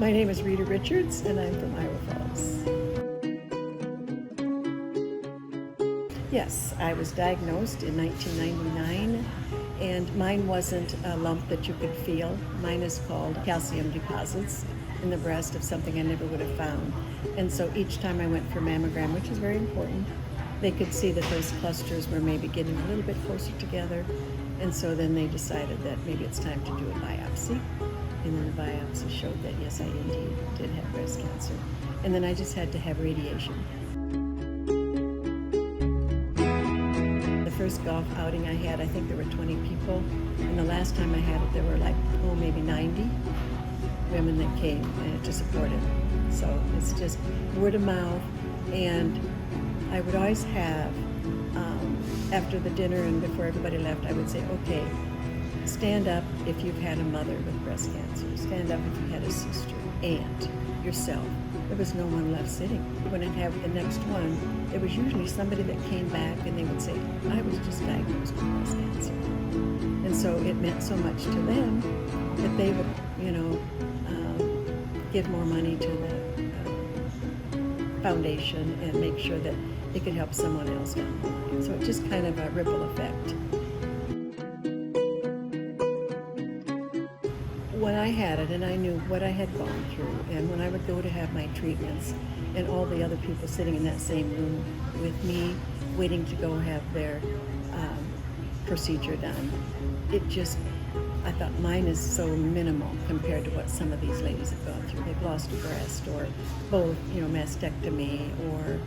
My name is Rita Richards, and I'm from Iowa Falls. Yes, I was diagnosed in 1999, and mine wasn't a lump that you could feel. Mine is called calcium deposits in the breast of something I never would have found. And so each time I went for mammogram, which is very important, they could see that those clusters were maybe getting a little bit closer together. And so then they decided that maybe it's time to do a biopsy. And then the biopsy showed that yes, I indeed did have breast cancer. And then I just had to have radiation. The first golf outing I had, I think there were 20 people. And the last time I had it, there were like, maybe 90 women that came to support it. So it's just word of mouth. And I would always have, after the dinner and before everybody left, I would say, okay, stand up if you've had a mother with breast cancer. Stand up if you had a sister, aunt, yourself. There was no one left sitting. When I'd have the next one, there was usually somebody that came back and they would say, I was just diagnosed with breast cancer. And so it meant so much to them that they would, give more money to the foundation and make sure that they could help someone else down the line. So it's just kind of a ripple effect. When I had it and I knew what I had gone through, and when I would go to have my treatments and all the other people sitting in that same room with me waiting to go have their procedure done, I thought mine is so minimal compared to what some of these ladies have gone through. They've lost a breast or both, mastectomy, or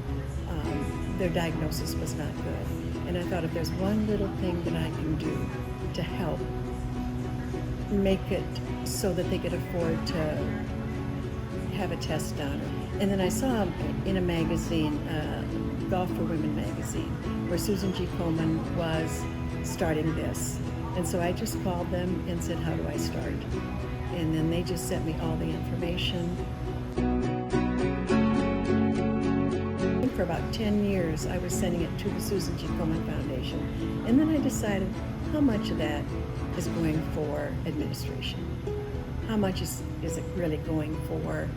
their diagnosis was not good. And I thought if there's one little thing that I can do to help make it so that they could afford to have a test done. And then I saw in a magazine, Golf for Women magazine, where Susan G. Komen was starting this. And so I just called them and said, how do I start? And then they just sent me all the information. For about 10 years, I was sending it to the Susan G. Komen Foundation. And then I decided how much of that is going for administration. How much is it really going for?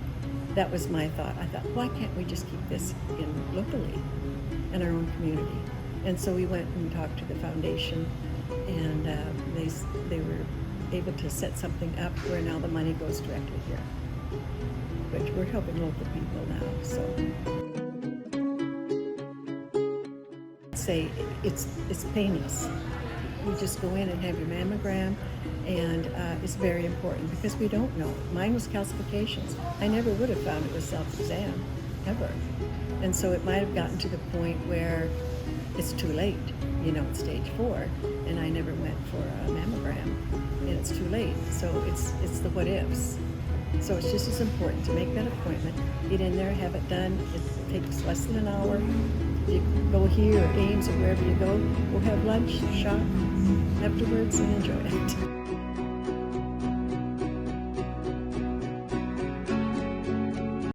That was my thought. I thought, why can't we just keep this in locally, in our own community? And so we went and talked to the foundation, and they were able to set something up where now the money goes directly here, which we're helping local people now. So say it's painless. You just go in and have your mammogram, and it's very important because we don't know. Mine was calcifications. I never would have found it with self-exam, ever. And so it might have gotten to the point where it's too late, it's stage 4, and I never went for a mammogram, and it's too late. So it's the what ifs. So it's just as important to make that appointment, get in there, have it done. It takes less than an hour. You go here or Ames or wherever you go, we'll have lunch, shop afterwards, and enjoy it.